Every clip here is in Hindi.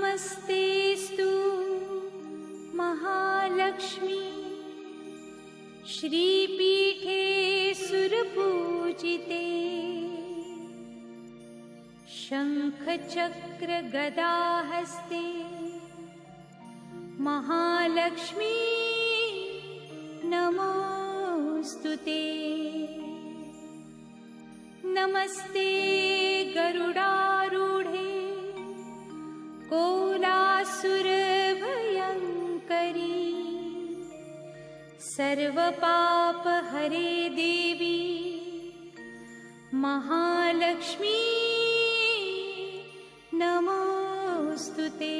नमस्तेस्तु महालक्ष्मी श्रीपीठे सुरपूजिते शंखचक्र गदाहस्ते महालक्ष्मी नमोस्तुते। नमस्ते गरुडारूढे कोलासुरभयङ्करी सर्वपापहरे देवी महालक्ष्मी नमोस्तुते।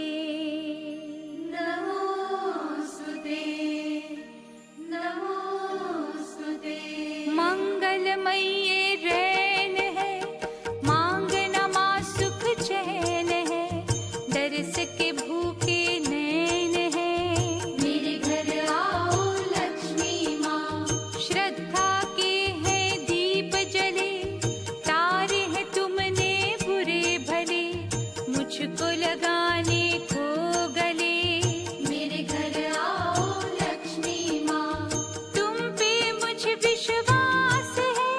नमोस्तुते नमोस्तुते। मंगलमयी रैन है मांगना माँ सुख चैन है दरस के भूखे नैन है मेरे घर आओ लक्ष्मी माँ। श्रद्धा के हैं दीप जले तारे हैं तुमने बुरे भले मुझको लगाने को गले मेरे घर आओ लक्ष्मी माँ। तुम पे मुझे विश्वास है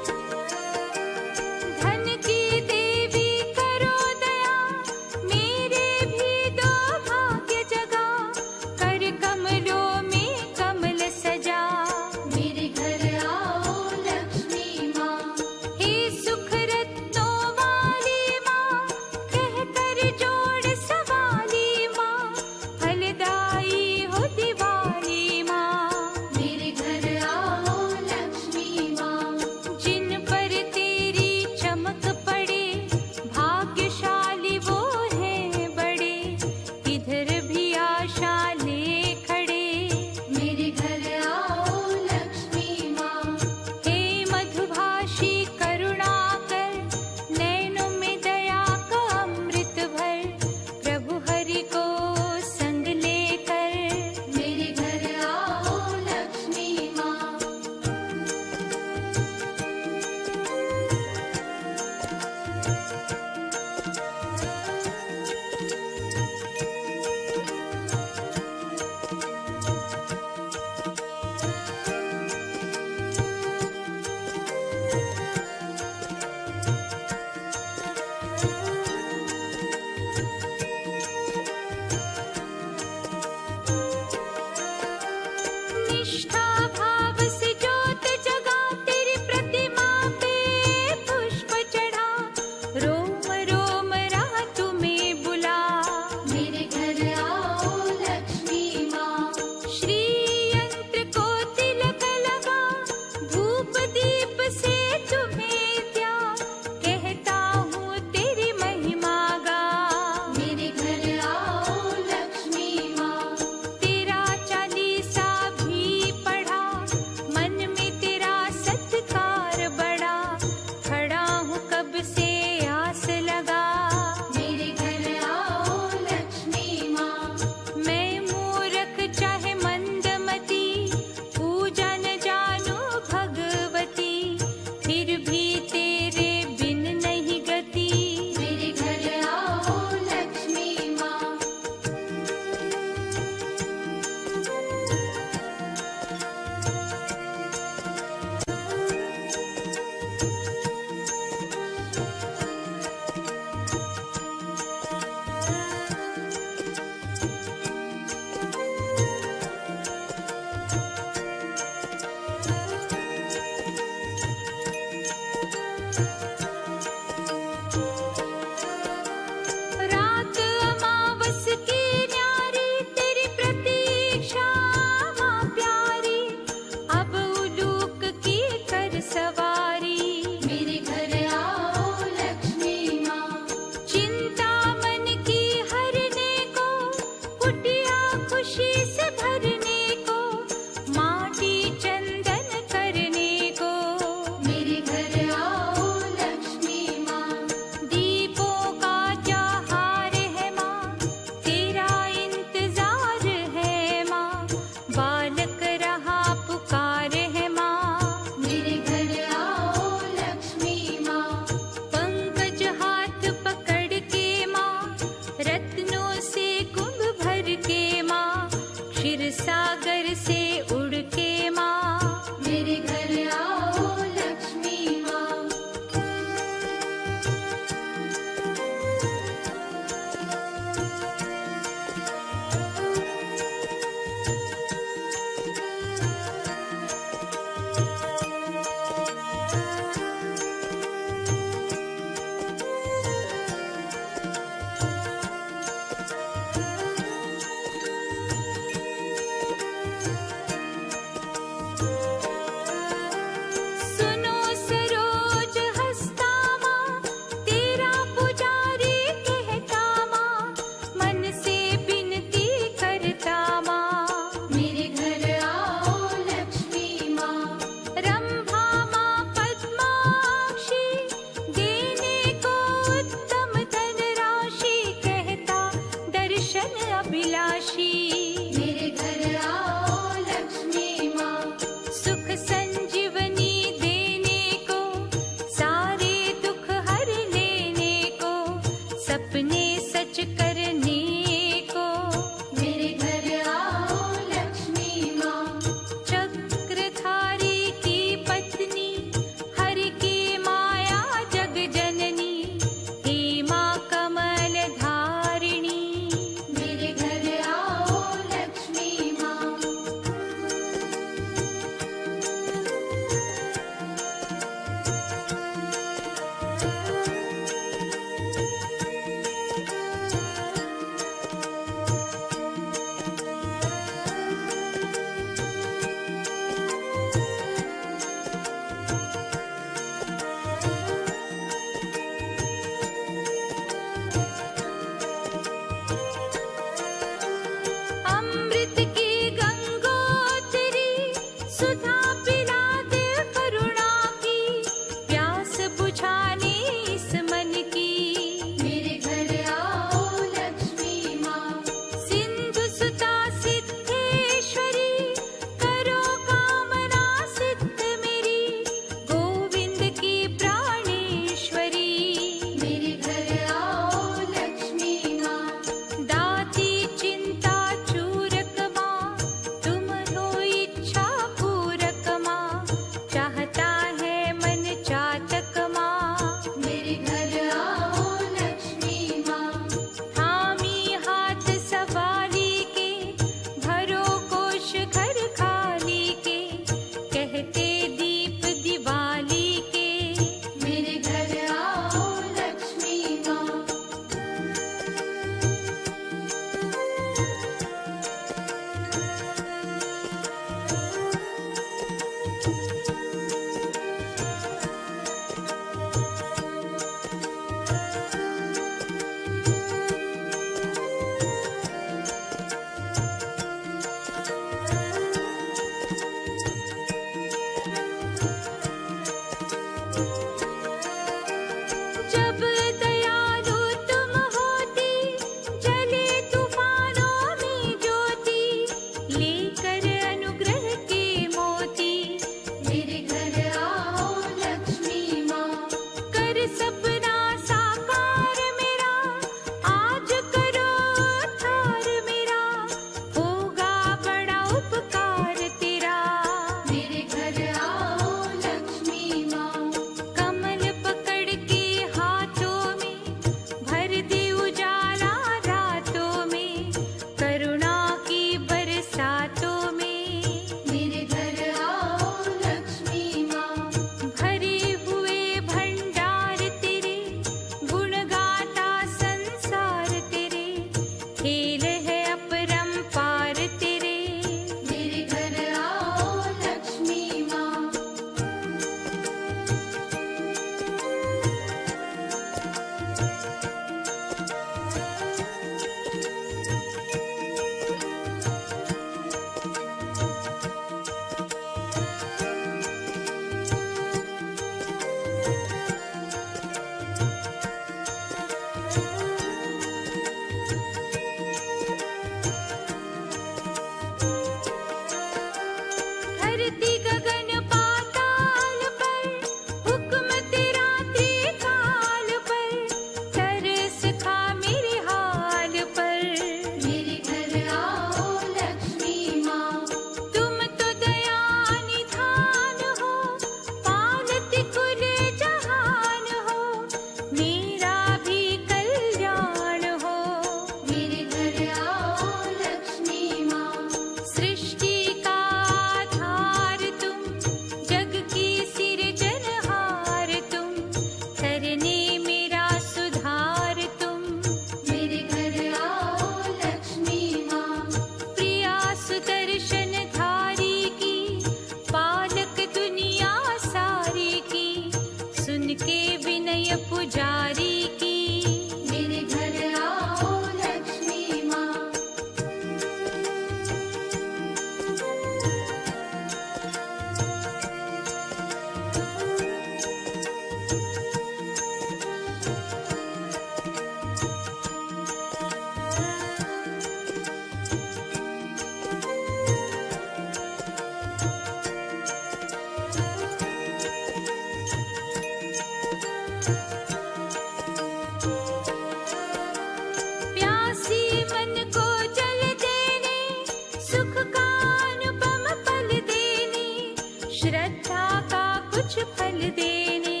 फल देने।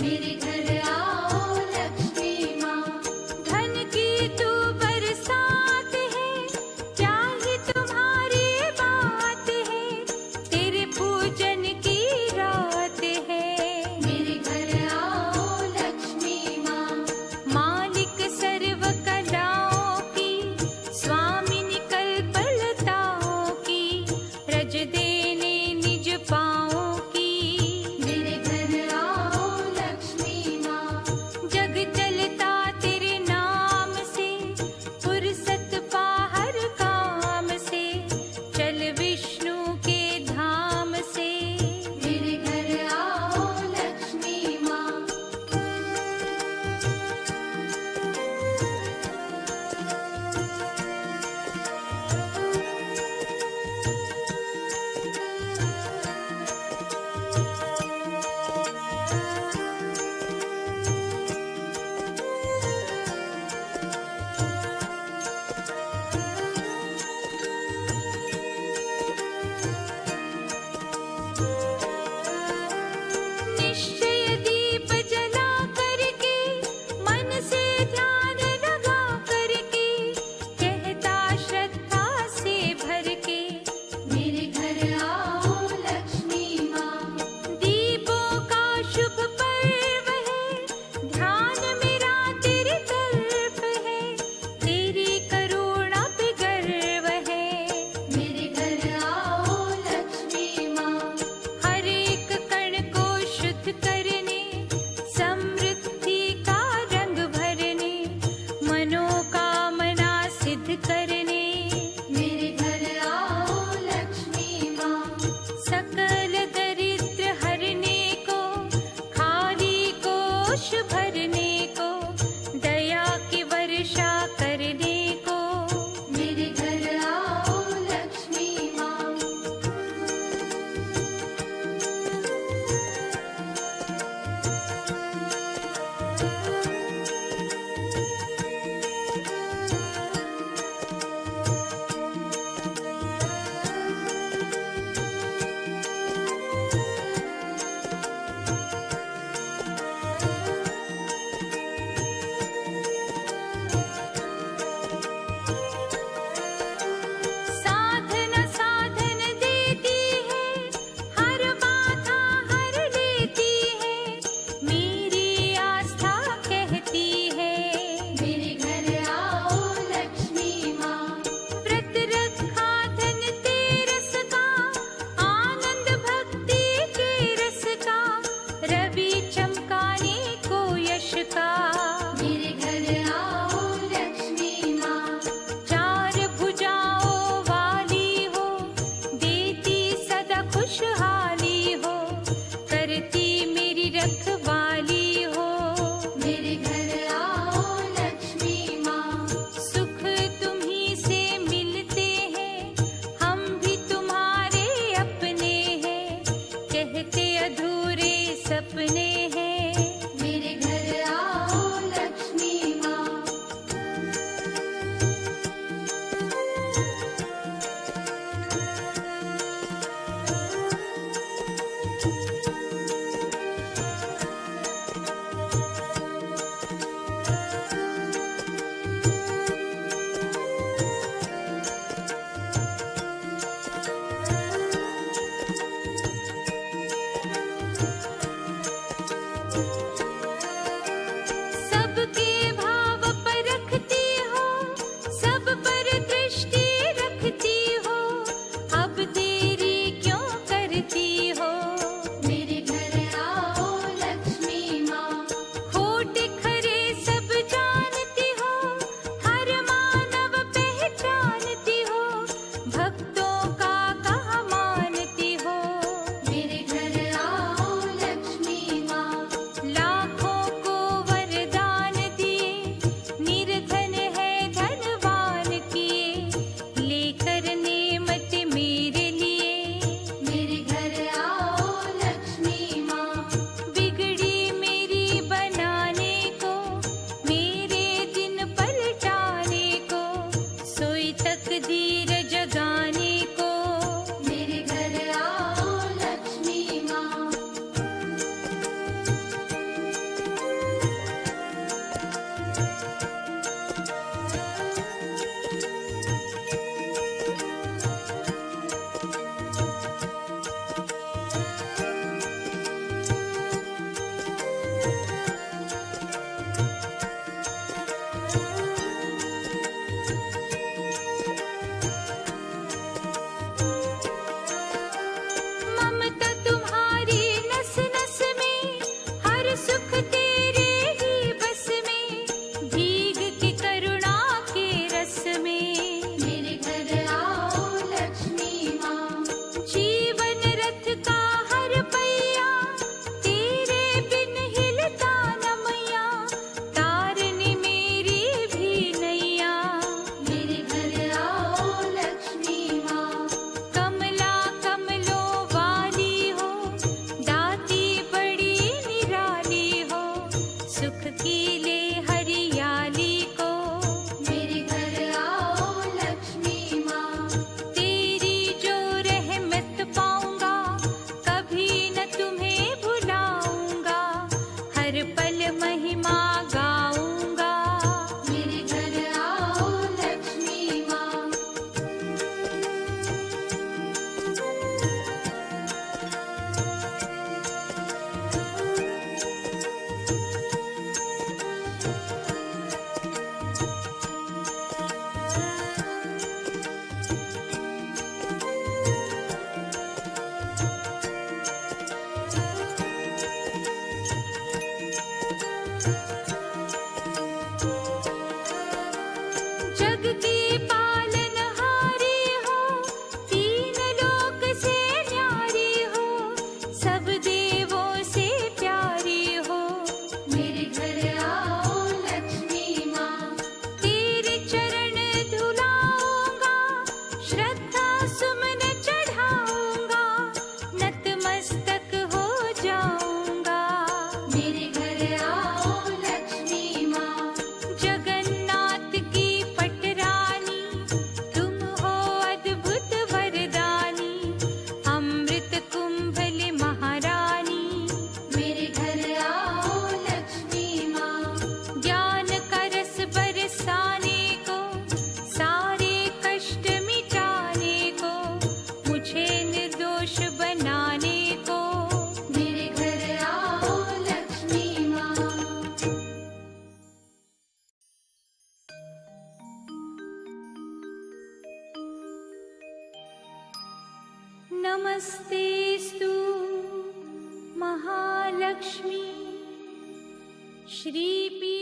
मेरे घर आओ लक्ष्मी माँ, धन की तू बरसात है, क्या ही तुम्हारी बात है, तेरे पूजन की रात है। मेरे घर आओ लक्ष्मी माँ, मालिक सर्व कलाओं की, स्वामिनी कल्पलताओं की, रज देने निज पाँवों की। मेरे घर आओ लक्ष्मी माँ, जग चलता तेरे नाम से, फुर्सत पा हर काम से, चल विष्णु के धाम से। मेरे घर आओ लक्ष्मी माँ। निश्चय दीप जला करके, मन से ध्यान लगा करके, कहता श्रद्धा से भर के। मेरे घर आओ लक्ष्मी माँ, दीपों का शुभ पर्व है, ध्यान मेरा तेरी तरफ है, तेरी करुणा पे गर्व है। मेरे घर आओ लक्ष्मी माँ, हर एक कण को शुद्ध करने, समृद्धि का रंग भरने, मनोकामना सिद्ध करने। मेरे घर आओ लक्ष्मी माँ, सकल दरिद्र हरने को, खाली कोश भरने को, दया की वर्षा करने को। मेरे घर आओ लक्ष्मी माँ। साधना साधन देती है, हर बाधा हर लेती है, मेरी आस्था कहती है। मेरे घर आओ लक्ष्मी माँ, व्रत रखा धन तेरस का, आनंद भक्ति के रस का, रवि चमकाने को यश का। मेरे घर आओ लक्ष्मी माँ, चार भुजाओं वाली हो, देती सदा खुशहाली हो, करती मेरी रखवाली हो। मेरे घर आओ लक्ष्मी माँ, सुख तुम्ही से मिलते हैं, हम भी तुम्हारे अपने हैं, कहते अधूरे सपने हैं। मेरे घर आओ लक्ष्मी माँ। सबके भाव परखती हो, सब पर दृष्टि रखती हो, अब देरी क्यों करती हो। मेरे घर आओ लक्ष्मी माँ, खोट खरे सब जानती हो, हर मानव पहचानती हो, भक्तों का कहा मानती हो। मेरे घर आओ लक्ष्मी माँ, लाखों को वरदान दिए, नमस्तेस्तु महालक्ष्मी। श्रीपीठे